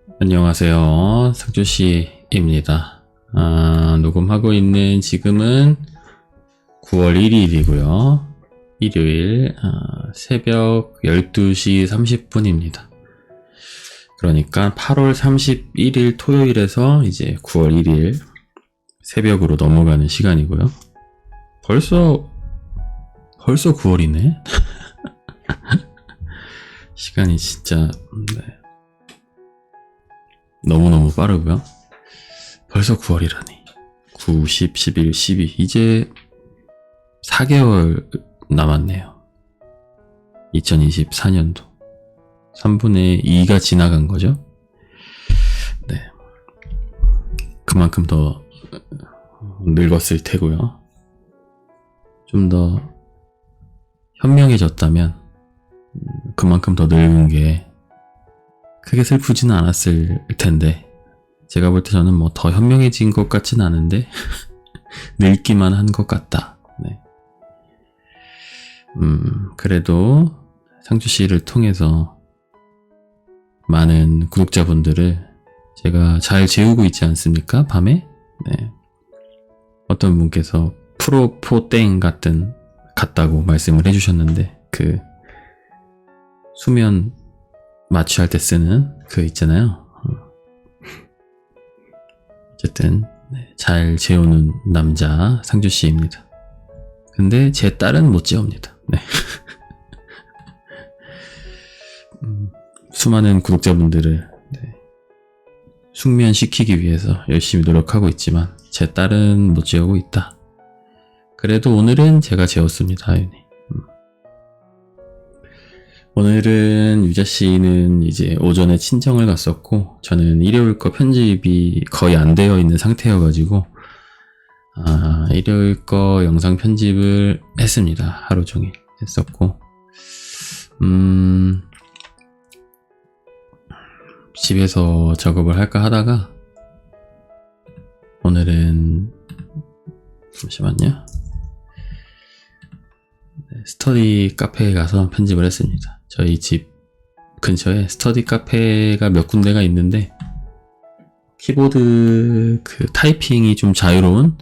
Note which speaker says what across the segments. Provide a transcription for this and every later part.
Speaker 1: 안녕하세요. 상주씨입니다. 녹음하고 있는 지금은 9월 1일이고요. 일요일 새벽 12시 30분입니다. 그러니까 8월 31일 토요일에서 이제 9월 1일 새벽으로 넘어가는 시간이고요. 벌써 9월이네. 시간이 진짜 너무너무 빠르고요. 벌써 9월이라니. 9, 10, 11, 12 이제 4개월 남았네요. 2024년도 3분의 2가 지나간 거죠. 네, 그만큼 더 늙었을 테고요. 좀 더 현명해졌다면 그만큼 더 늙은 게 크게 슬프지는 않았을 텐데, 제가 볼 때 저는 뭐 더 현명해진 것 같진 않은데 늙기만 한 것 같다. 네. 그래도 상주씨를 통해서 많은 구독자분들을 제가 잘 재우고 있지 않습니까? 밤에? 네. 어떤 분께서 프로포땡 같다고 말씀을 해주셨는데, 그 수면 마취할 때 쓰는 그 있잖아요. 어쨌든 잘 재우는 남자 상주씨입니다. 근데 제 딸은 못 재웁니다. 네. 수많은 구독자분들을 숙면시키기 위해서 열심히 노력하고 있지만 제 딸은 못 재우고 있다. 그래도 오늘은 제가 재웠습니다. 아윤이. 오늘은 유자씨는 이제 오전에 친정을 갔었고, 저는 일요일 거 편집이 거의 안 되어 있는 상태여가지고 일요일 거 영상 편집을 했습니다. 하루 종일 했었고, 집에서 작업을 할까 하다가 오늘은 잠시만요. 스터디 카페에 가서 편집을 했습니다. 저희 집 근처에 스터디 카페가 몇 군데가 있는데, 키보드 그 타이핑이 좀 자유로운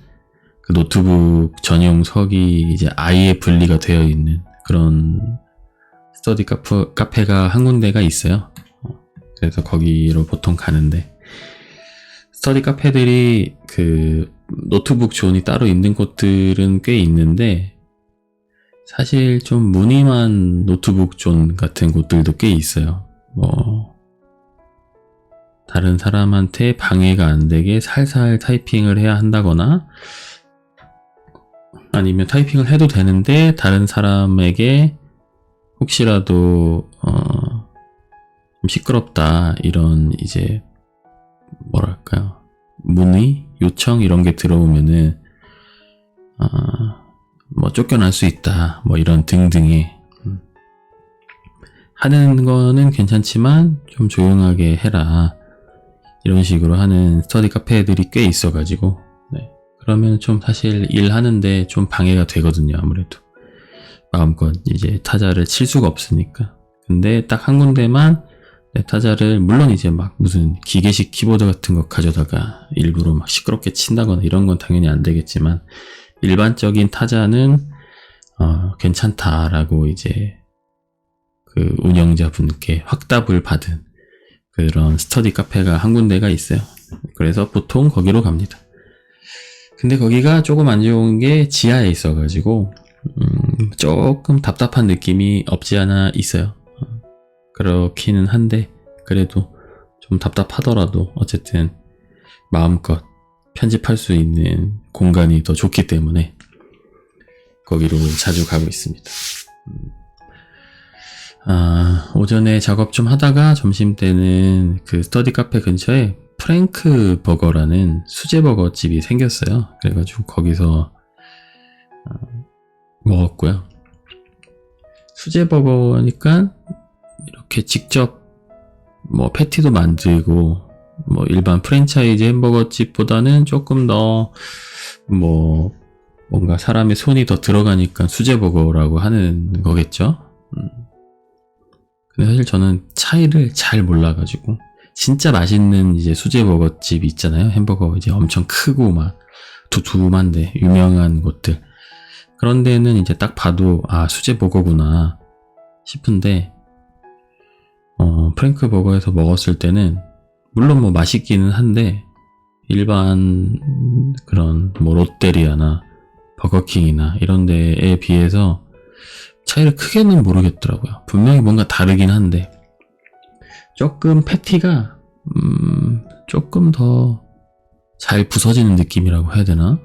Speaker 1: 그 노트북 전용석이 이제 아예 분리가 되어 있는 그런 스터디 카페가 한 군데가 있어요. 그래서 거기로 보통 가는데, 스터디 카페들이 그 노트북 존이 따로 있는 곳들은 꽤 있는데, 사실 좀 무늬만 노트북 존 같은 곳들도 꽤 있어요. 뭐 다른 사람한테 방해가 안 되게 살살 타이핑을 해야 한다거나, 아니면 타이핑을 해도 되는데 다른 사람에게 혹시라도 좀 시끄럽다, 이런 이제 뭐랄까요, 문의, 요청 이런 게 들어오면은 뭐 쫓겨날 수 있다, 뭐 이런 등등의 하는 거는 괜찮지만 좀 조용하게 해라, 이런 식으로 하는 스터디 카페들이 꽤 있어가지고, 그러면 좀 사실 일하는데 좀 방해가 되거든요. 아무래도 마음껏 이제 타자를 칠 수가 없으니까. 근데 딱 한 군데만 타자를, 물론 이제 막 무슨 기계식 키보드 같은 거 가져다가 일부러 막 시끄럽게 친다거나 이런 건 당연히 안 되겠지만, 일반적인 타자는 괜찮다라고 이제 그 운영자분께 확답을 받은 그런 스터디 카페가 한 군데가 있어요. 그래서 보통 거기로 갑니다. 근데 거기가 조금 안 좋은 게 지하에 있어가지고 조금 답답한 느낌이 없지 않아 있어요. 그렇기는 한데, 그래도 좀 답답하더라도 어쨌든 마음껏 편집할 수 있는 공간이 더 좋기 때문에 거기로 자주 가고 있습니다. 오전에 작업 좀 하다가 점심때는 그 스터디 카페 근처에 프랭크 버거라는 수제버거 집이 생겼어요. 그래가지고 거기서 먹었고요. 수제버거니까 이렇게 직접 뭐 패티도 만들고, 뭐 일반 프랜차이즈 햄버거 집보다는 조금 더 뭐 뭔가 사람의 손이 더 들어가니까 수제버거라고 하는 거겠죠. 근데 사실 저는 차이를 잘 몰라가지고 진짜 맛있는 이제 수제버거집 있잖아요. 햄버거 이제 엄청 크고 막 두툼한데 유명한 곳들. 그런 데는 이제 딱 봐도 아 수제버거구나 싶은데 프랭크 버거에서 먹었을 때는 물론 뭐 맛있기는 한데 일반 그런 뭐 롯데리아나 버거킹이나 이런 데에 비해서 차이를 크게는 모르겠더라고요. 분명히 뭔가 다르긴 한데 조금 패티가 조금 더 잘 부서지는 느낌이라고 해야 되나?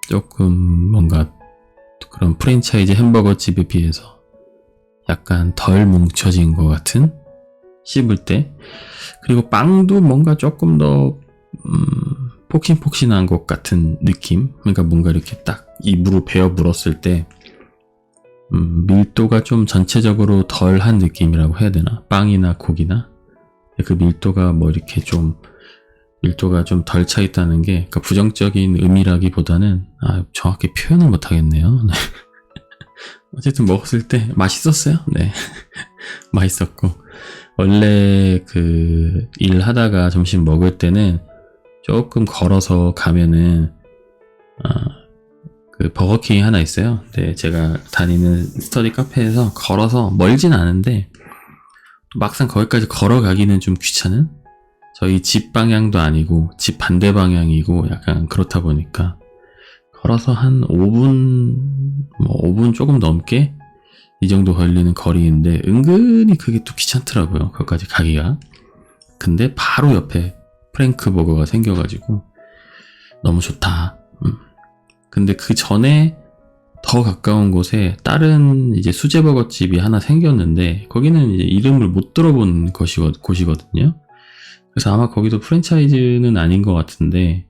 Speaker 1: 조금 뭔가 그런 프랜차이즈 햄버거 집에 비해서 약간 덜 뭉쳐진 것 같은 씹을 때. 그리고 빵도 뭔가 조금 더 폭신폭신한 것 같은 느낌. 그러니까 뭔가 이렇게 딱 입으로 베어 물었을 때 밀도가 좀 전체적으로 덜한 느낌이라고 해야 되나? 빵이나 고기나 그 밀도가 뭐 이렇게 좀 밀도가 좀 덜 차 있다는 게 그러니까 부정적인 의미라기보다는 정확히 표현을 못 하겠네요. 네. 어쨌든 먹었을 때 맛있었어요. 네. 맛있었고 원래 그 일하다가 점심 먹을 때는 조금 걸어서 가면은 그 버거킹이 하나 있어요. 네, 제가 다니는 스터디 카페에서 걸어서 멀진 않은데 막상 거기까지 걸어가기는 좀 귀찮은? 저희 집 방향도 아니고 집 반대 방향이고 약간 그렇다 보니까 걸어서 한 5분, 뭐 5분 조금 넘게 이 정도 걸리는 거리인데 은근히 그게 또 귀찮더라고요. 거기까지 가기가. 근데 바로 옆에 프랭크 버거가 생겨가지고 너무 좋다. 근데 그 전에 더 가까운 곳에 다른 이제 수제버거 집이 하나 생겼는데 거기는 이제 이름을 못 들어본 곳이거든요. 그래서 아마 거기도 프랜차이즈는 아닌 것 같은데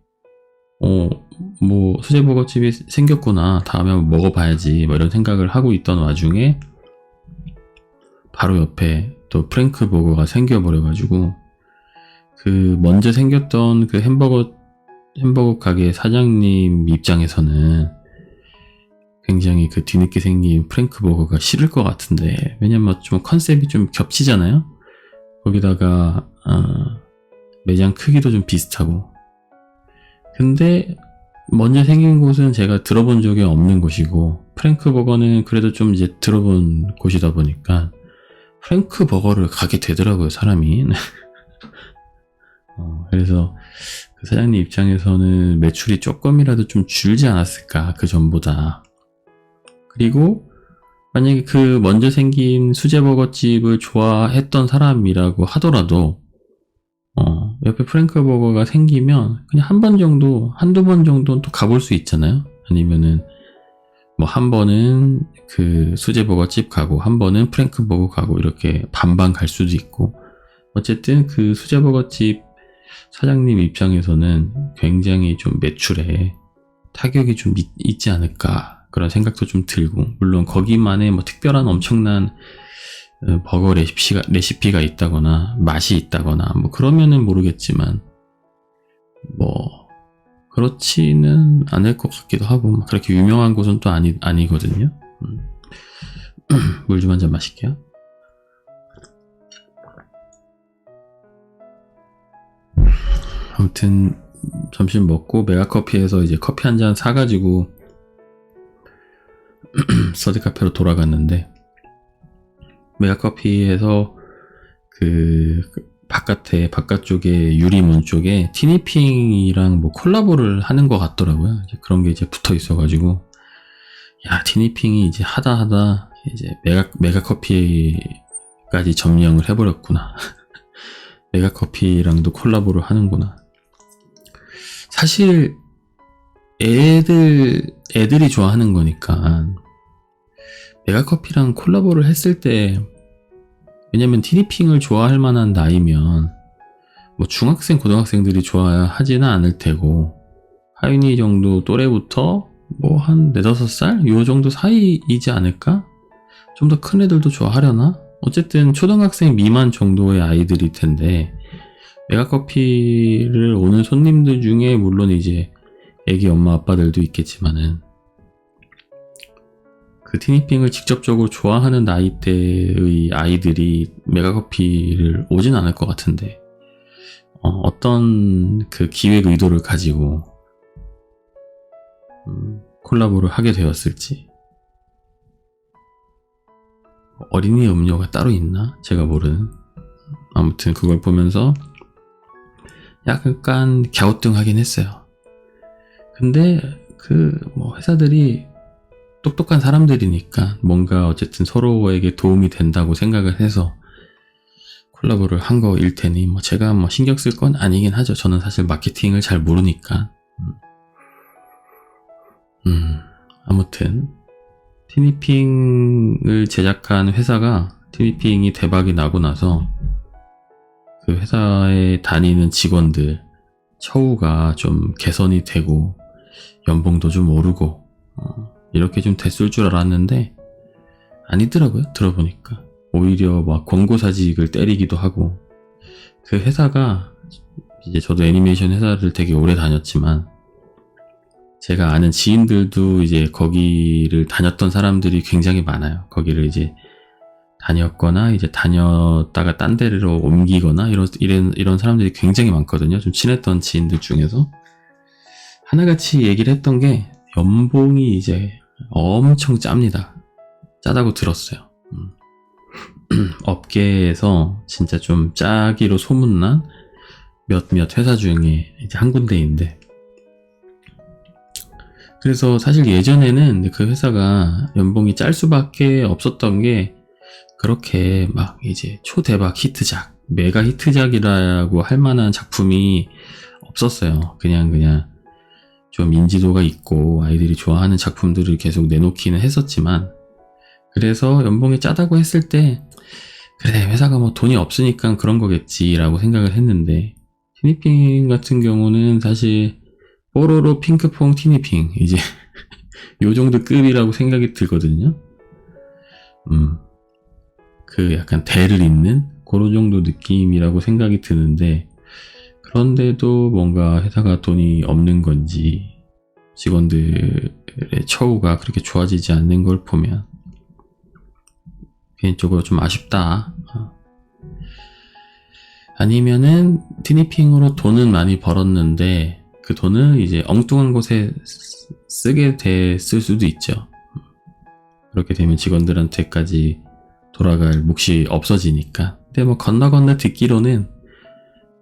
Speaker 1: 뭐 수제버거 집이 생겼구나. 다음에 한번 먹어봐야지. 뭐 이런 생각을 하고 있던 와중에 바로 옆에 또 프랭크 버거가 생겨버려가지고 그 먼저 생겼던 그 햄버거 가게 사장님 입장에서는 굉장히 그 뒤늦게 생긴 프랭크 버거가 싫을 것 같은데 왜냐면 좀 컨셉이 좀 겹치잖아요. 거기다가 매장 크기도 좀 비슷하고 근데 먼저 생긴 곳은 제가 들어본 적이 없는 곳이고 프랭크 버거는 그래도 좀 이제 들어본 곳이다 보니까 프랭크 버거를 가게 되더라고요 사람이. 그래서 그 사장님 입장에서는 매출이 조금이라도 좀 줄지 않았을까 그 전보다. 그리고 만약에 그 먼저 생긴 수제버거집을 좋아했던 사람이라고 하더라도 옆에 프랭크 버거가 생기면 그냥 한 번 정도 한두 번 정도는 또 가볼 수 있잖아요. 아니면은 뭐 한 번은 그 수제버거집 가고 한 번은 프랭크 버거 가고 이렇게 반반 갈 수도 있고 어쨌든 그 수제버거집 사장님 입장에서는 굉장히 좀 매출에 타격이 좀 있지 않을까 그런 생각도 좀 들고 물론 거기만의 뭐 특별한 엄청난 버거 레시피가 있다거나 맛이 있다거나 뭐 그러면은 모르겠지만 뭐 그렇지는 않을 것 같기도 하고 그렇게 유명한 곳은 또 아니거든요. 물 좀 한 잔 마실게요. 아무튼 점심 먹고 메가커피에서 이제 커피 한 잔 사가지고 스터디 카페로 돌아갔는데 메가커피에서 그 바깥쪽에 유리문 쪽에 티니핑이랑 뭐 콜라보를 하는 것 같더라고요. 이제 그런 게 이제 붙어 있어가지고 야 티니핑이 이제 하다 이제 메가커피까지 점령을 해버렸구나. 메가커피랑도 콜라보를 하는구나. 사실 애들이 좋아하는 거니까 메가커피랑 콜라보를 했을 때 왜냐면 티니핑을 좋아할 만한 나이면 뭐 중학생 고등학생들이 좋아하지는 않을 테고 하윤이 정도 또래부터 뭐 한 4-5살 요 정도 사이이지 않을까? 좀 더 큰 애들도 좋아하려나? 어쨌든 초등학생 미만 정도의 아이들일 텐데 메가커피를 오는 손님들 중에 물론 이제 애기 엄마 아빠들도 있겠지만은 그 티니핑을 직접적으로 좋아하는 나이대의 아이들이 메가커피를 오진 않을 것 같은데, 어떤 그 기획 의도를 가지고 콜라보를 하게 되었을지. 어린이 음료가 따로 있나? 제가 모르는. 아무튼 그걸 보면서 약간 갸우뚱하긴 했어요. 근데 회사들이 똑똑한 사람들이니까 뭔가 어쨌든 서로에게 도움이 된다고 생각을 해서 콜라보를 한 거일 테니 제가 신경 쓸 건 아니긴 하죠. 저는 사실 마케팅을 잘 모르니까. 아무튼 티니핑을 제작한 회사가 티니핑이 대박이 나고 나서 그 회사에 다니는 직원들 처우가 좀 개선이 되고 연봉도 좀 오르고 이렇게 좀 됐을 줄 알았는데 아니더라고요. 들어보니까 오히려 권고사직을 때리기도 하고, 그 회사가 이제 저도 애니메이션 회사를 되게 오래 다녔지만 제가 아는 지인들도 이제 거기를 다녔던 사람들이 굉장히 많아요. 거기를 이제 다녔거나 이제 다녔다가 딴 데로 옮기거나 이런 사람들이 굉장히 많거든요. 좀 친했던 지인들 중에서 하나같이 얘기를 했던 게 연봉이 이제 엄청 짭니다. 짜다고 들었어요. 업계에서 진짜 좀 짜기로 소문난 몇몇 회사 중에 이제 한 군데인데, 그래서 사실 예전에는 그 회사가 연봉이 짤 수밖에 없었던 게 그렇게 이제 초대박 히트작, 메가 히트작이라고 할 만한 작품이 없었어요. 그냥 좀 인지도가 있고 아이들이 좋아하는 작품들을 계속 내놓기는 했었지만, 그래서 연봉이 짜다고 했을 때 그래, 회사가 돈이 없으니까 그런 거겠지라고 생각을 했는데, 티니핑 같은 경우는 사실 뽀로로 핑크퐁 티니핑 이제 요 정도 급이라고 생각이 들거든요. 그 약간 대를 잇는 그런 정도 느낌이라고 생각이 드는데, 그런데도 뭔가 회사가 돈이 없는 건지 직원들의 처우가 그렇게 좋아지지 않는 걸 보면 개인적으로 좀 아쉽다. 아니면은 티니핑으로 돈은 많이 벌었는데 그 돈을 이제 엉뚱한 곳에 쓰게 됐을 수도 있죠. 그렇게 되면 직원들한테까지 돌아갈 몫이 없어지니까. 근데 건너 듣기로는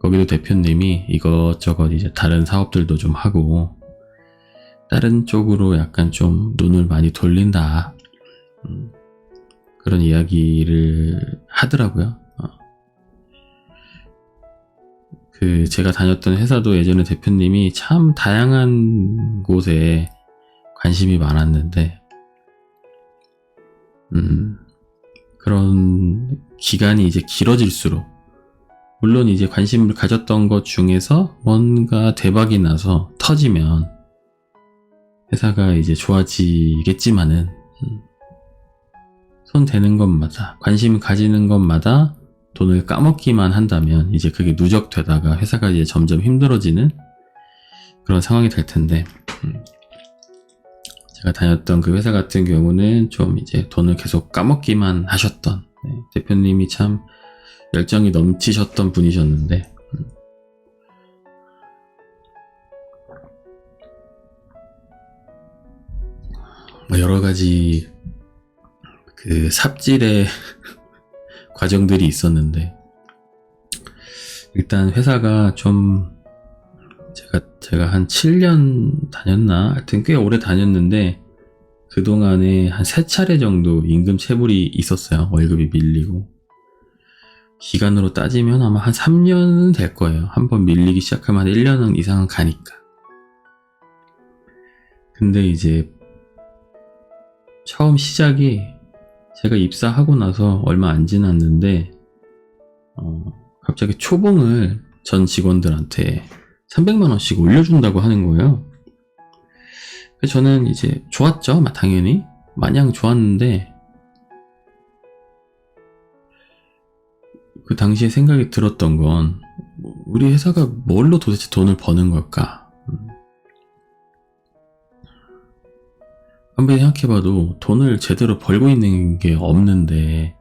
Speaker 1: 거기도 대표님이 이것저것 이제 다른 사업들도 좀 하고 다른 쪽으로 약간 좀 눈을 많이 돌린다. 그런 이야기를 하더라고요. 제가 다녔던 회사도 예전에 대표님이 참 다양한 곳에 관심이 많았는데, 그런 기간이 이제 길어질수록, 물론 이제 관심을 가졌던 것 중에서 뭔가 대박이 나서 터지면 회사가 이제 좋아지겠지만은, 손 대는 것마다, 관심 가지는 것마다 돈을 까먹기만 한다면 이제 그게 누적되다가 회사가 이제 점점 힘들어지는 그런 상황이 될 텐데, 제가 다녔던 그 회사 같은 경우는 좀 이제 돈을 계속 까먹기만 하셨던, 대표님이 참 열정이 넘치셨던 분이셨는데, 여러 가지 그 삽질의 과정들이 있었는데, 일단 회사가 좀 제가 한 7년 다녔나? 하여튼 꽤 오래 다녔는데 그동안에 한 3차례 정도 임금 체불이 있었어요. 월급이 밀리고. 기간으로 따지면 아마 한 3년은 될 거예요. 한번 밀리기 시작하면 한 1년 이상은 가니까. 근데 이제 처음 시작이 제가 입사하고 나서 얼마 안 지났는데 갑자기 초봉을 전 직원들한테 300만 원씩 올려준다고 하는 거예요. 그래서 저는 이제 좋았죠. 당연히 마냥 좋았는데, 그 당시에 생각이 들었던 건 우리 회사가 뭘로 도대체 돈을 버는 걸까? 한번 생각해봐도 돈을 제대로 벌고 있는 게 없는데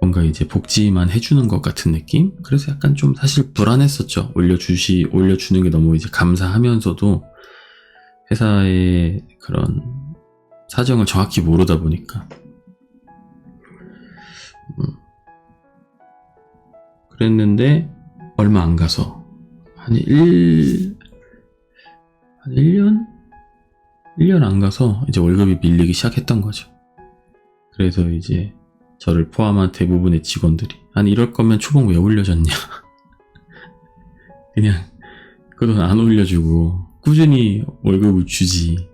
Speaker 1: 뭔가 이제 복지만 해주는 것 같은 느낌? 그래서 약간 좀 사실 불안했었죠. 올려주는 게 너무 이제 감사하면서도 회사의 그런 사정을 정확히 모르다 보니까. 그랬는데, 얼마 안 가서, 한 1년? 1년 안 가서 이제 월급이 밀리기 시작했던 거죠. 그래서 이제 저를 포함한 대부분의 직원들이, 아니, 이럴 거면 초봉 왜 올려줬냐. 그냥 그 돈 안 올려주고 꾸준히 월급을 주지.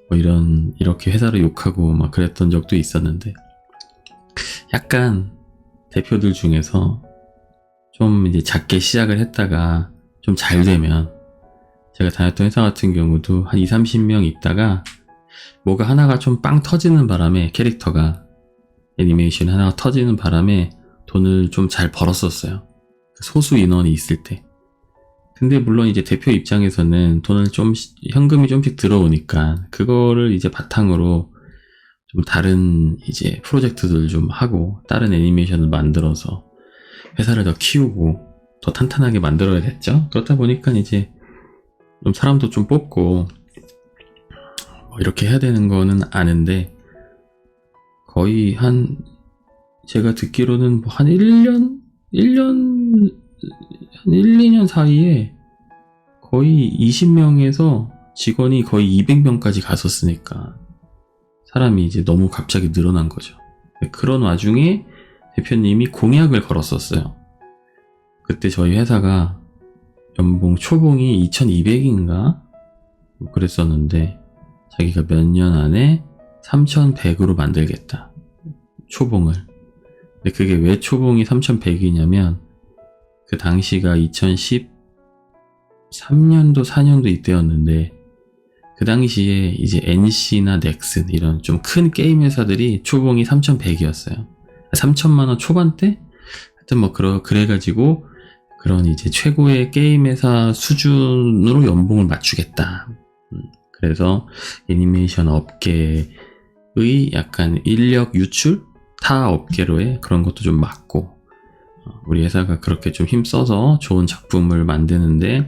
Speaker 1: 뭐 이렇게 회사를 욕하고 막 그랬던 적도 있었는데, 약간 대표들 중에서 좀 이제 작게 시작을 했다가 좀 잘 되면, 제가 다녔던 회사 같은 경우도 한 20-30명 있다가 뭐가 하나가 좀 빵 터지는 바람에, 캐릭터가 애니메이션 하나가 터지는 바람에 돈을 좀 잘 벌었었어요. 소수 인원이 있을 때. 근데 물론 이제 대표 입장에서는 돈을 좀, 현금이 좀씩 들어오니까 그거를 이제 바탕으로 좀 다른 이제 프로젝트들 좀 하고 다른 애니메이션을 만들어서 회사를 더 키우고 더 탄탄하게 만들어야 됐죠. 그렇다 보니까 이제 좀 사람도 좀 뽑고 뭐 이렇게 해야 되는 거는 아는데, 거의 제가 듣기로는 뭐 한 1년, 한 1, 2년 사이에 거의 20명에서 직원이 거의 200명까지 갔었으니까 사람이 이제 너무 갑자기 늘어난 거죠. 그런 와중에 대표님이 공약을 걸었었어요. 그때 저희 회사가 초봉이 2200인가? 그랬었는데, 자기가 몇 년 안에 3100으로 만들겠다. 초봉을. 근데 그게 왜 초봉이 3100이냐면, 그 당시가 2013년도, 4년도 이때였는데, 그 당시에 이제 NC나 넥슨, 이런 좀 큰 게임 회사들이 초봉이 3100이었어요. 3000만원 초반대? 하여튼 뭐, 그래가지고, 그런 이제 최고의 게임 회사 수준으로 연봉을 맞추겠다. 그래서 애니메이션 업계의 약간 인력 유출? 타 업계로의 그런 것도 좀 맞고, 우리 회사가 그렇게 좀 힘써서 좋은 작품을 만드는데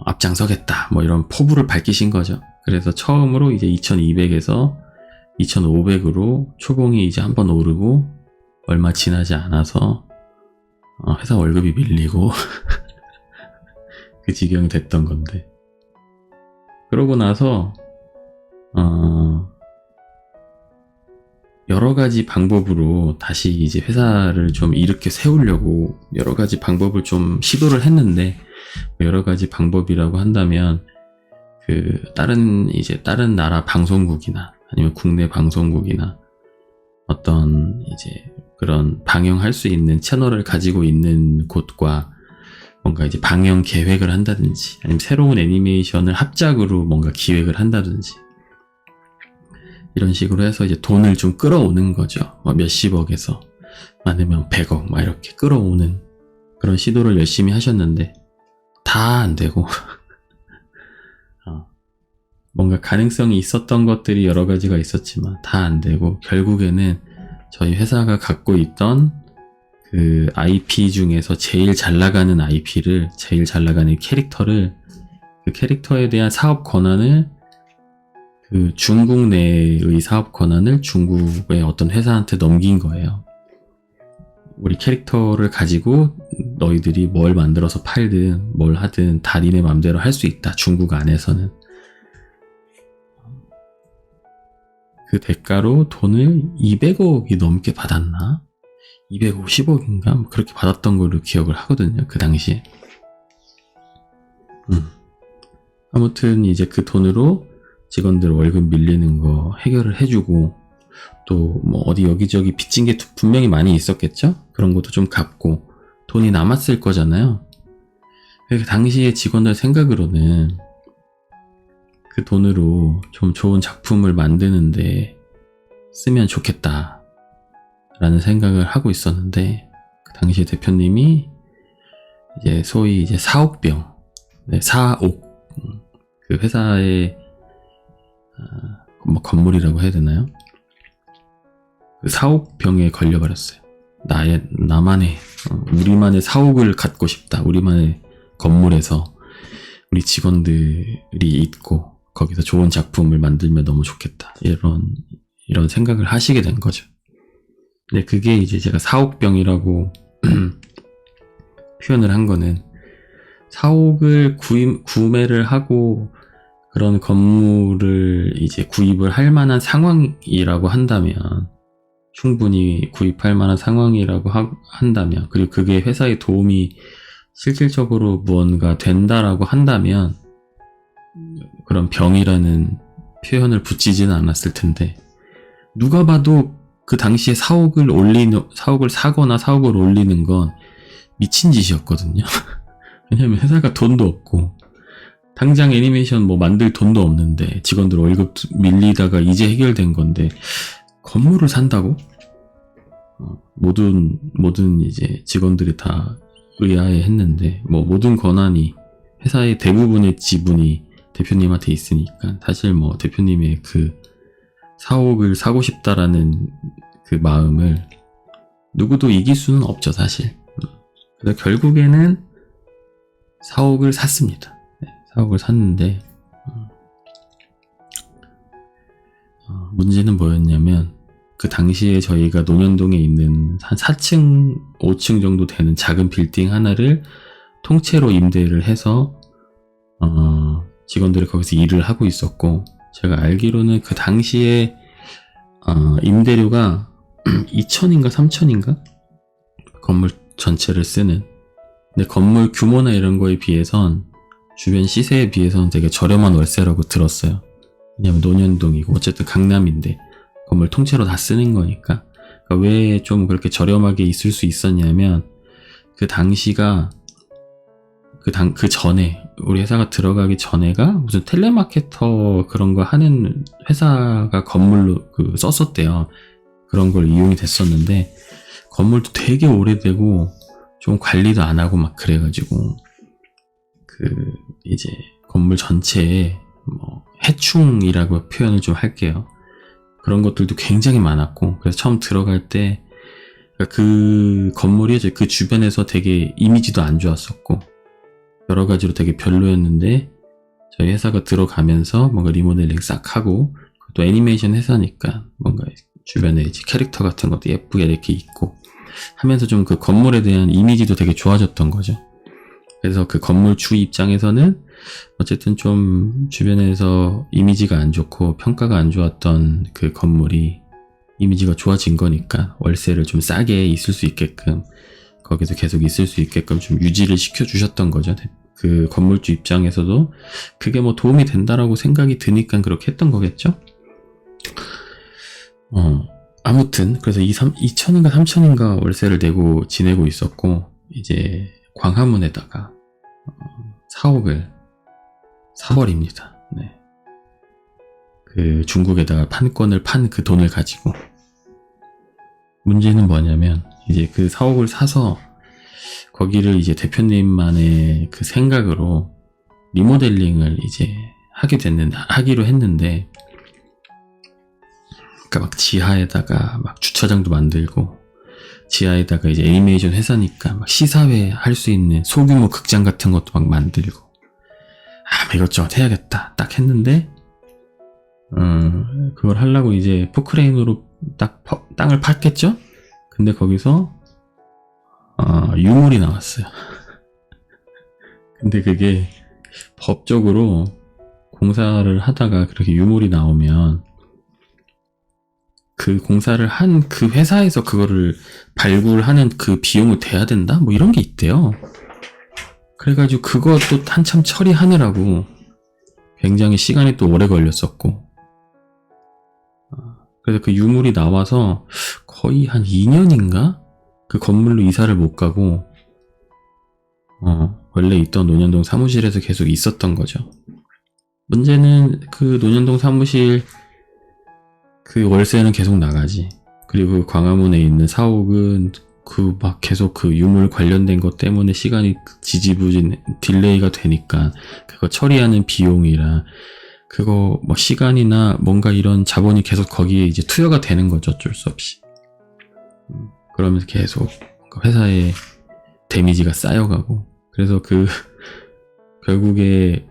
Speaker 1: 앞장서겠다. 뭐 이런 포부를 밝히신 거죠. 그래서 처음으로 이제 2200에서 2500으로 초봉이 이제 한번 오르고, 얼마 지나지 않아서 회사 월급이 밀리고 그 지경이 됐던 건데, 그러고 나서 여러 가지 방법으로 다시 이제 회사를 좀 일으켜 세우려고 여러 가지 방법을 좀 시도를 했는데, 여러 가지 방법이라고 한다면 다른 나라 방송국이나 아니면 국내 방송국이나 어떤 이제 그런 방영할 수 있는 채널을 가지고 있는 곳과 뭔가 이제 방영 계획을 한다든지, 아니면 새로운 애니메이션을 합작으로 뭔가 기획을 한다든지, 이런 식으로 해서 이제 돈을 좀 끌어오는 거죠. 몇십억에서 많으면 100억 막 이렇게 끌어오는 그런 시도를 열심히 하셨는데 다 안 되고 뭔가 가능성이 있었던 것들이 여러 가지가 있었지만 다 안 되고, 결국에는 저희 회사가 갖고 있던 그 IP 중에서 제일 잘 나가는 IP를, 제일 잘 나가는 캐릭터를, 그 캐릭터에 대한 사업 권한을, 그 중국 내의 사업 권한을 중국의 어떤 회사한테 넘긴 거예요. 우리 캐릭터를 가지고 너희들이 뭘 만들어서 팔든 뭘 하든 다 니네 맘대로 할 수 있다. 중국 안에서는. 그 대가로 돈을 200억이 넘게 받았나? 250억인가? 그렇게 받았던 걸로 기억을 하거든요. 그 당시에. 아무튼 이제 그 돈으로 직원들 월급 밀리는 거 해결을 해주고, 또 뭐 어디 여기저기 빚진 게 분명히 많이 있었겠죠? 그런 것도 좀 갚고 돈이 남았을 거잖아요. 그 당시에 직원들 생각으로는 그 돈으로 좀 좋은 작품을 만드는데 쓰면 좋겠다 라는 생각을 하고 있었는데, 그 당시에 대표님이 이제 소위 이제 사옥병, 4옥, 그 회사의 뭐 건물이라고 해야 되나요? 그 사옥병에 걸려버렸어요. 나만의, 우리만의 사옥을 갖고 싶다. 우리만의 건물에서 우리 직원들이 있고 거기서 좋은 작품을 만들면 너무 좋겠다. 이런 생각을 하시게 된 거죠. 근데 그게 이제 제가 사옥병이라고 표현을 한 거는 사옥을 구매를 하고 그런 건물을 이제 구입을 할 만한 상황이라고 한다면, 충분히 구입할 만한 상황이라고 한다면, 그리고 그게 회사에 도움이 실질적으로 무언가 된다라고 한다면 그런 병이라는 표현을 붙이지는 않았을 텐데, 누가 봐도 그 당시에 사옥을 사거나 사옥을 올리는 건 미친 짓이었거든요. 왜냐면 회사가 돈도 없고 당장 애니메이션 뭐 만들 돈도 없는데 직원들 월급 밀리다가 이제 해결된 건데 건물을 산다고? 모든 이제 직원들이 다 의아해 했는데, 뭐 모든 권한이 회사의 대부분의 지분이 대표님한테 있으니까 사실 뭐 대표님의 그 사옥을 사고 싶다라는 그 마음을 누구도 이길 수는 없죠, 사실. 그래서 결국에는 사옥을 샀습니다. 네, 사옥을 샀는데 문제는 뭐였냐면, 그 당시에 저희가 논현동에 있는 한 4층, 5층 정도 되는 작은 빌딩 하나를 통째로 임대를 해서 직원들이 거기서 일을 하고 있었고, 제가 알기로는 그 당시에 임대료가 2천인가 3천인가? 건물 전체를 쓰는. 근데 건물 규모나 이런 거에 비해선, 주변 시세에 비해서는 되게 저렴한 월세라고 들었어요. 왜냐면 논현동이고 어쨌든 강남인데 건물 통째로 다 쓰는 거니까. 그러니까 왜 좀 그렇게 저렴하게 있을 수 있었냐면, 그 당시가 그 전에, 우리 회사가 들어가기 전에가 무슨 텔레마케터 그런 거 하는 회사가 건물로 썼었대요. 그런 걸 이용이 됐었는데, 건물도 되게 오래되고 좀 관리도 안 하고 막 그래가지고 이제 건물 전체에 뭐 해충이라고 표현을 좀 할게요. 그런 것들도 굉장히 많았고, 그래서 처음 들어갈 때 그 건물이 그 주변에서 되게 이미지도 안 좋았었고 여러 가지로 되게 별로였는데, 저희 회사가 들어가면서 뭔가 리모델링 싹 하고, 또 애니메이션 회사니까 뭔가 주변에 이제 캐릭터 같은 것도 예쁘게 이렇게 있고 하면서 좀 그 건물에 대한 이미지도 되게 좋아졌던 거죠. 그래서 그 건물주 입장에서는 어쨌든 좀 주변에서 이미지가 안 좋고 평가가 안 좋았던 그 건물이 이미지가 좋아진 거니까 월세를 좀 싸게 있을 수 있게끔, 거기서 계속 있을 수 있게끔 좀 유지를 시켜주셨던 거죠. 그 건물주 입장에서도 그게 뭐 도움이 된다라고 생각이 드니까 그렇게 했던 거겠죠. 아무튼 그래서 2천인가 3천인가 월세를 내고 지내고 있었고, 이제 광화문에다가 사옥을 사버립니다. 네. 그 중국에다가 판권을 판 그 돈을 가지고. 문제는 뭐냐면, 이제 그 사옥을 사서 거기를 이제 대표님만의 그 생각으로 리모델링을 이제 하기로 했는데, 그러니까 막 지하에다가 막 주차장도 만들고, 지하에다가 이제 애니메이션 회사니까 막 시사회 할 수 있는 소규모 극장 같은 것도 막 만들고, 이것저것 해야겠다 딱 했는데, 그걸 하려고 이제 포크레인으로 딱 땅을 팠겠죠? 근데 거기서 유물이 나왔어요. 근데 그게 법적으로 공사를 하다가 그렇게 유물이 나오면 그 공사를 한 그 회사에서 그거를 발굴하는 그 비용을 대야 된다? 뭐 이런 게 있대요. 그래가지고 그것도 한참 처리하느라고 굉장히 시간이 또 오래 걸렸었고, 그래서 그 유물이 나와서 거의 한 2년인가? 그 건물로 이사를 못 가고, 원래 있던 논현동 사무실에서 계속 있었던 거죠. 문제는 그 논현동 사무실 그 월세는 계속 나가지. 그리고 광화문에 있는 사옥은 막 계속 그 유물 관련된 것 때문에 시간이 지지부진 딜레이가 되니까 그거 처리하는 비용이랑 그거 뭐 시간이나 뭔가 이런 자본이 계속 거기에 이제 투여가 되는 거죠. 어쩔 수 없이. 그러면서 계속 회사에 데미지가 쌓여가고, 그래서 결국에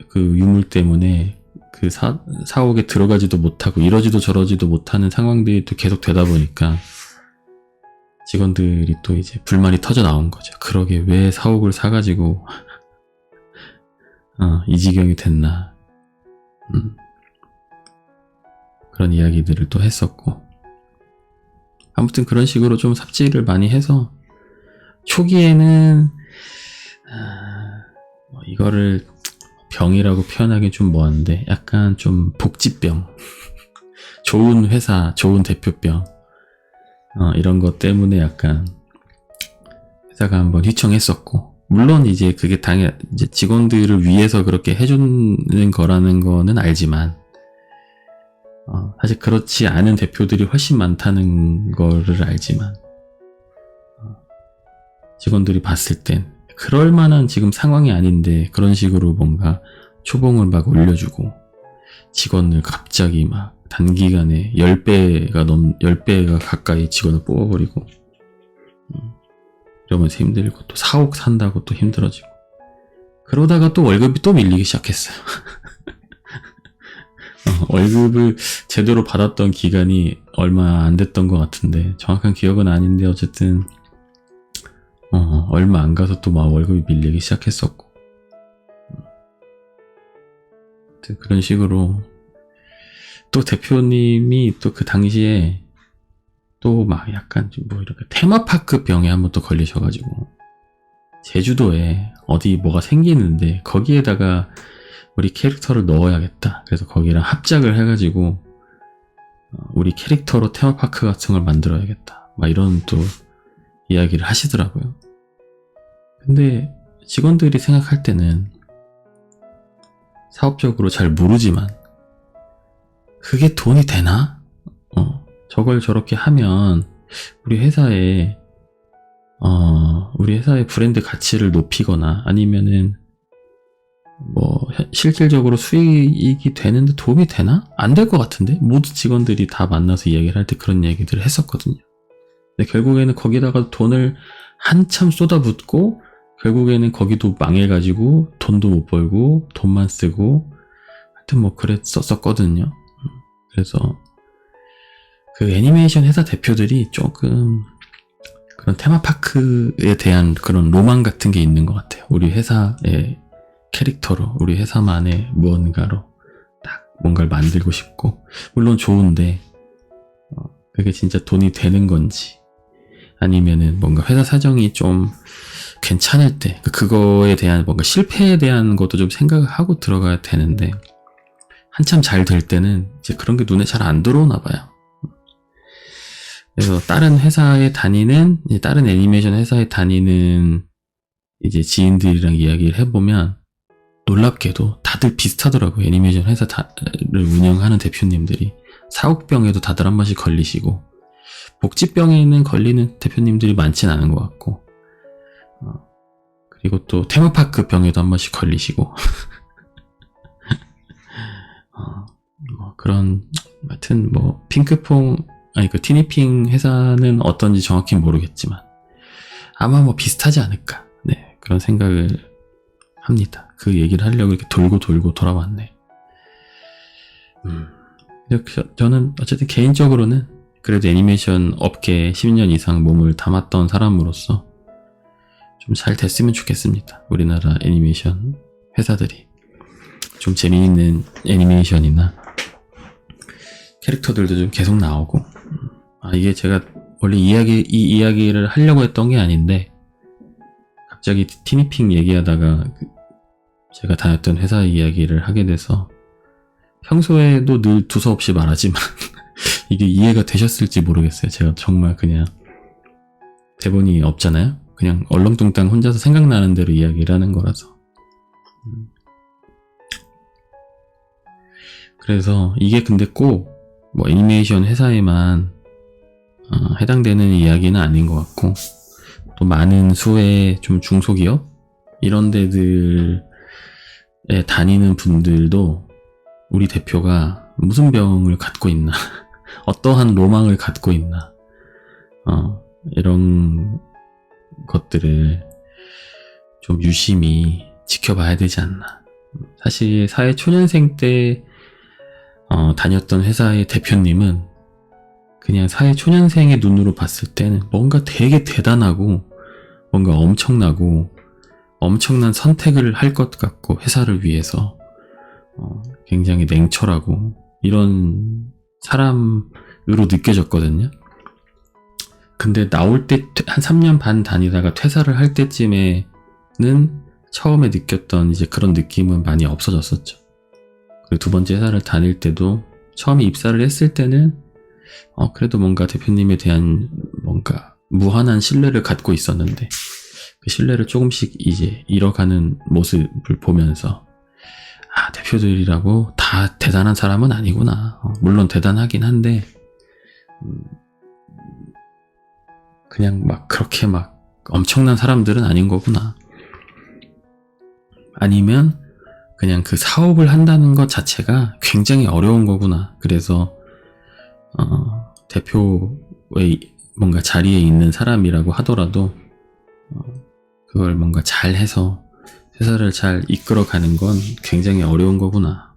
Speaker 1: 그 유물 때문에 그 사옥에 들어가지도 못하고 이러지도 저러지도 못하는 상황들이 또 계속 되다 보니까 직원들이 또 이제 불만이 터져 나온 거죠. 그러게 왜 사옥을 사가지고 이 지경이 됐나. 그런 이야기들을 또 했었고, 아무튼 그런 식으로 좀 삽질을 많이 해서 초기에는 이거를 병이라고 표현하기 좀 뭐한데 약간 좀 복지병 좋은 회사 좋은 대표병 이런 것 때문에 약간 회사가 한번 휘청했었고, 물론 이제 그게 당연 이제 직원들을 위해서 그렇게 해주는 거라는 거는 알지만 사실 그렇지 않은 대표들이 훨씬 많다는 거를 알지만 직원들이 봤을 땐 그럴 만한 지금 상황이 아닌데 그런 식으로 뭔가 초봉을 막 올려주고 직원을 갑자기 막 단기간에 10배가 가까이 직원을 뽑아버리고 이러면서 힘들고, 또 사옥 산다고 또 힘들어지고, 그러다가 또 월급이 또 밀리기 시작했어요. 월급을 제대로 받았던 기간이 얼마 안 됐던 것 같은데 정확한 기억은 아닌데 어쨌든 얼마 안 가서 또 막 월급이 밀리기 시작했었고, 그런 식으로 또 대표님이 또 그 당시에 또 막 약간 뭐 이렇게 테마파크 병에 한번 또 걸리셔가지고, 제주도에 어디 뭐가 생기는데 거기에다가 우리 캐릭터를 넣어야겠다. 그래서 거기랑 합작을 해가지고 우리 캐릭터로 테마파크 같은 걸 만들어야겠다. 막 이런 또 이야기를 하시더라고요. 근데 직원들이 생각할 때는 사업적으로 잘 모르지만 그게 돈이 되나? 저걸 저렇게 하면 우리 회사의 브랜드 가치를 높이거나 아니면은 뭐 실질적으로 수익이 되는데 도움이 되나? 안 될 것 같은데? 모든 직원들이 다 만나서 이야기를 할 때 그런 얘기들을 했었거든요. 근데 결국에는 거기다가 돈을 한참 쏟아붓고 결국에는 거기도 망해가지고 돈도 못 벌고 돈만 쓰고 하여튼 뭐 그랬었거든요. 그래서 그 애니메이션 회사 대표들이 조금 그런 테마파크에 대한 그런 로망 같은 게 있는 것 같아요. 우리 회사의 캐릭터로, 우리 회사만의 무언가로 딱 뭔가를 만들고 싶고, 물론 좋은데 그게 진짜 돈이 되는 건지 아니면은 뭔가 회사 사정이 좀 괜찮을 때 그거에 대한 뭔가 실패에 대한 것도 좀 생각을 하고 들어가야 되는데, 한참 잘 될 때는 이제 그런 게 눈에 잘 안 들어오나 봐요. 그래서 다른 애니메이션 회사에 다니는 이제 지인들이랑 이야기를 해보면 놀랍게도 다들 비슷하더라고요. 애니메이션 회사를 운영하는 대표님들이 사옥병에도 다들 한 번씩 걸리시고, 복지병에는 걸리는 대표님들이 많진 않은 것 같고, 그리고 또 테마파크 병에도 한 번씩 걸리시고 뭐 그런, 하여튼 뭐 그 티니핑 회사는 어떤지 정확히 모르겠지만 아마 뭐 비슷하지 않을까, 네, 그런 생각을 합니다. 그 얘기를 하려고 이렇게 돌고 돌아왔네. 저는 어쨌든 개인적으로는 그래도 애니메이션 업계에 10년 이상 몸을 담았던 사람으로서 좀 잘 됐으면 좋겠습니다. 우리나라 애니메이션 회사들이 좀 재미있는 애니메이션이나 캐릭터들도 좀 계속 나오고, 이게 제가 원래 이 이야기를 하려고 했던 게 아닌데 갑자기 티니핑 얘기하다가 제가 다녔던 회사 이야기를 하게 돼서, 평소에도 늘 두서없이 말하지만 이게 이해가 되셨을지 모르겠어요. 제가 정말 그냥 대본이 없잖아요. 그냥 얼렁뚱땅 혼자서 생각나는 대로 이야기를 하는 거라서. 그래서 이게 근데 꼭 뭐 애니메이션 회사에만 해당되는 이야기는 아닌 것 같고, 또 많은 수의 좀 중소기업 이런 데들에 다니는 분들도 우리 대표가 무슨 병을 갖고 있나, 어떠한 로망을 갖고 있나, 이런 것들을 좀 유심히 지켜봐야 되지 않나. 사실 사회 초년생 때 다녔던 회사의 대표님은 그냥 사회 초년생의 눈으로 봤을 때는 뭔가 되게 대단하고 뭔가 엄청난 선택을 할 것 같고 회사를 위해서 굉장히 냉철하고 이런 사람으로 느껴졌거든요. 근데 나올 때 한 3년 반 다니다가 퇴사를 할 때쯤에는 처음에 느꼈던 이제 그런 느낌은 많이 없어졌었죠. 그리고 두 번째 회사를 다닐 때도 처음에 입사를 했을 때는 그래도 뭔가 대표님에 대한 뭔가 무한한 신뢰를 갖고 있었는데 그 신뢰를 조금씩 이제 잃어가는 모습을 보면서 대표들이라고 다 대단한 사람은 아니구나. 물론 대단하긴 한데 그냥 막 그렇게 막 엄청난 사람들은 아닌 거구나. 아니면 그냥 그 사업을 한다는 것 자체가 굉장히 어려운 거구나. 그래서 대표의 뭔가 자리에 있는 사람이라고 하더라도 그걸 뭔가 잘해서 회사를 잘 이끌어가는 건 굉장히 어려운 거구나.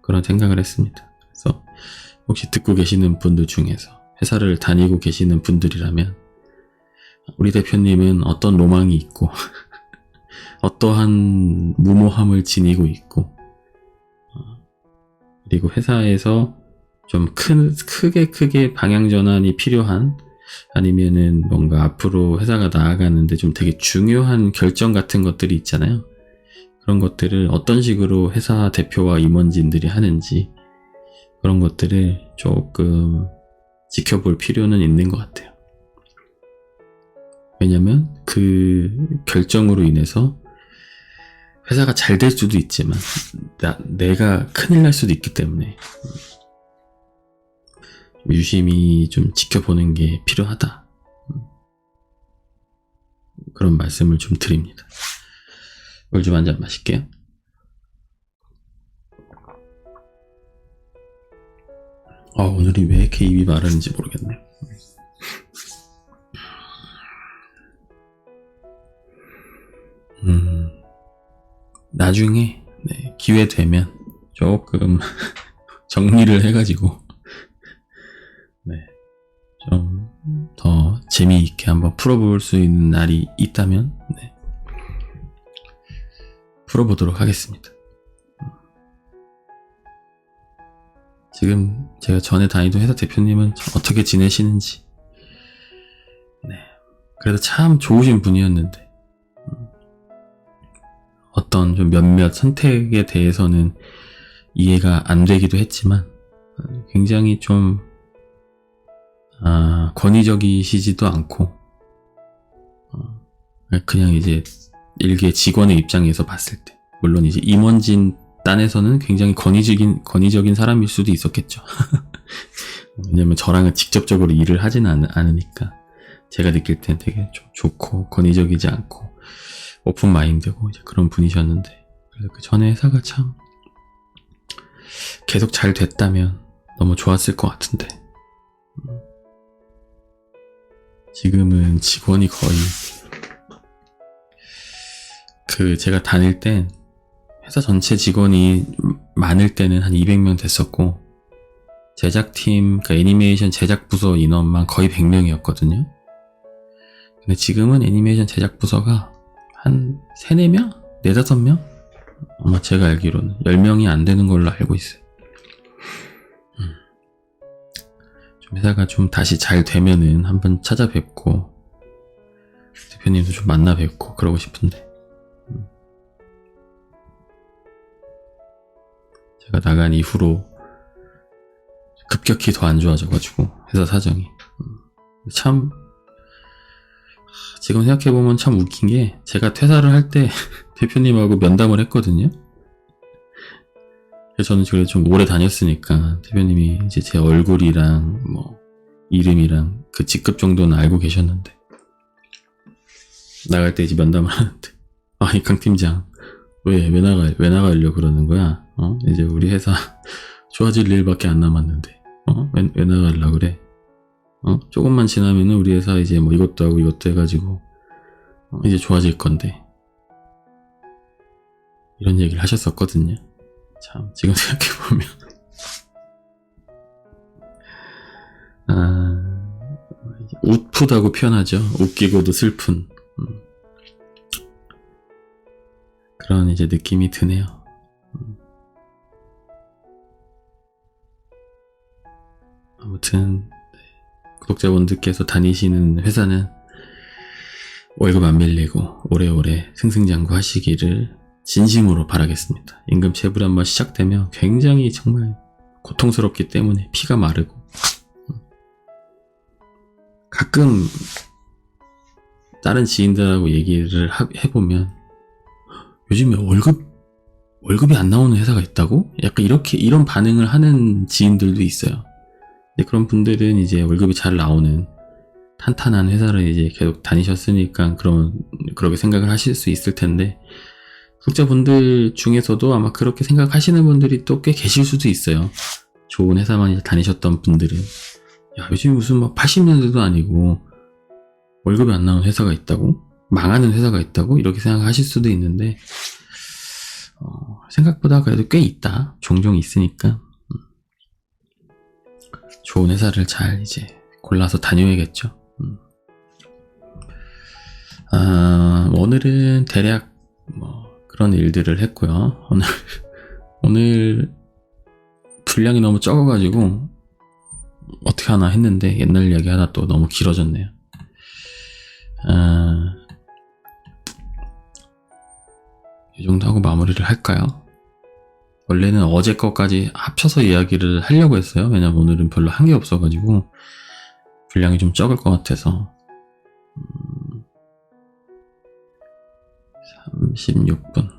Speaker 1: 그런 생각을 했습니다. 그래서 혹시 듣고 계시는 분들 중에서 회사를 다니고 계시는 분들이라면 우리 대표님은 어떤 로망이 있고 어떠한 무모함을 지니고 있고 그리고 회사에서 좀 크게 방향 전환이 필요한 아니면은 뭔가 앞으로 회사가 나아가는데 좀 되게 중요한 결정 같은 것들이 있잖아요. 그런 것들을 어떤 식으로 회사 대표와 임원진들이 하는지 그런 것들을 조금 지켜볼 필요는 있는 것 같아요. 왜냐면 그 결정으로 인해서 회사가 잘 될 수도 있지만 내가 큰일 날 수도 있기 때문에 유심히 좀 지켜보는 게 필요하다. 그런 말씀을 좀 드립니다. 물 좀 한 잔 마실게요. 오늘이 왜 이렇게 입이 마르는지 모르겠네. 나중에 기회 되면 조금 정리를 해가지고 좀 더 재미있게 한번 풀어볼 수 있는 날이 있다면 풀어보도록 하겠습니다. 지금 제가 전에 다니던 회사 대표님은 어떻게 지내시는지 그래도 참 좋으신 분이었는데 어떤 좀 몇몇 선택에 대해서는 이해가 안 되기도 했지만 굉장히 좀 권위적이시지도 않고 그냥 이제 일개 직원의 입장에서 봤을 때 물론 이제 임원진 딴에서는 굉장히 권위적인 사람일 수도 있었겠죠. 왜냐면 저랑은 직접적으로 일을 하지는 않으니까 제가 느낄 땐 되게 좀 좋고 권위적이지 않고 오픈 마인드고 이제 그런 분이셨는데 그래서 그 전에 회사가 참 계속 잘 됐다면 너무 좋았을 것 같은데 지금은 직원이 거의 제가 다닐 땐 회사 전체 직원이 많을 때는 한 200명 됐었고 제작팀, 그러니까 애니메이션 제작 부서 인원만 거의 100명이었거든요. 근데 지금은 애니메이션 제작 부서가 한 3, 4명? 4, 5명? 아마 제가 알기로는 10명이 안 되는 걸로 알고 있어요. 좀 회사가 좀 다시 잘 되면은 한번 찾아뵙고 대표님도 좀 만나 뵙고 그러고 싶은데 제가 나간 이후로 급격히 더 안 좋아져가지고 회사 사정이 참 지금 생각해보면 참 웃긴 게 제가 퇴사를 할 때 대표님하고 면담을 했거든요. 그래서 저는 그래도 좀 오래 다녔으니까 대표님이 이제 제 얼굴이랑 뭐 이름이랑 그 직급 정도는 알고 계셨는데 나갈 때 이제 면담을 하는데 이 강 팀장 왜 나가려고 그러는 거야? 이제 우리 회사 좋아질 일밖에 안 남았는데, 왜 나가려고 그래? 조금만 지나면은 우리 회사 이제 뭐 이것도 하고 이것도 해가지고, 이제 좋아질 건데. 이런 얘기를 하셨었거든요. 참, 지금 생각해보면. 웃프다고 표현하죠. 웃기고도 슬픈. 그런 이제 느낌이 드네요. 아무튼, 구독자분들께서 다니시는 회사는 월급 안 밀리고 오래오래 승승장구 하시기를 진심으로 바라겠습니다. 임금 체불이 한번 시작되면 굉장히 정말 고통스럽기 때문에 피가 마르고, 가끔 다른 지인들하고 얘기를 해보면 요즘에 월급이 안 나오는 회사가 있다고? 약간 이런 반응을 하는 지인들도 있어요. 근데 그런 분들은 이제 월급이 잘 나오는 탄탄한 회사를 이제 계속 다니셨으니까 그렇게 생각을 하실 수 있을 텐데, 구독자분들 중에서도 아마 그렇게 생각하시는 분들이 또 꽤 계실 수도 있어요. 좋은 회사만 이제 다니셨던 분들은, 야, 요즘 무슨 막 80년대도 아니고 월급이 안 나오는 회사가 있다고? 망하는 회사가 있다고? 이렇게 생각하실 수도 있는데, 생각보다 그래도 꽤 있다. 종종 있으니까. 좋은 회사를 잘 이제 골라서 다녀야겠죠. 오늘은 대략 그런 일들을 했고요. 오늘 분량이 너무 적어가지고 어떻게 하나 했는데 옛날 이야기 하다 또 너무 길어졌네요. 이 정도 하고 마무리를 할까요? 원래는 어제 거까지 합쳐서 이야기를 하려고 했어요. 왜냐면 오늘은 별로 한 게 없어가지고 분량이 좀 적을 것 같아서. 36분.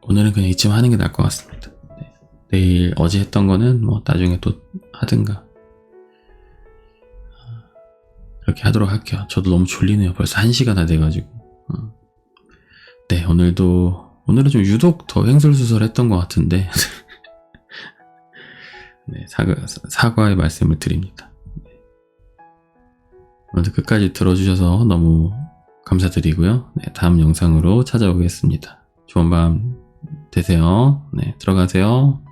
Speaker 1: 오늘은 그냥 이쯤 하는 게 나을 것 같습니다. 네. 내일 어제 했던 거는 뭐 나중에 또 하든가 그렇게 하도록 할게요. 저도 너무 졸리네요. 벌써 1시가 다 돼가지고. 네, 오늘은 좀 유독 더 횡설수설했던 것 같은데 네, 사과의 말씀을 드립니다. 오늘도 끝까지 들어주셔서 너무 감사드리고요. 네, 다음 영상으로 찾아오겠습니다. 좋은 밤 되세요. 네, 들어가세요.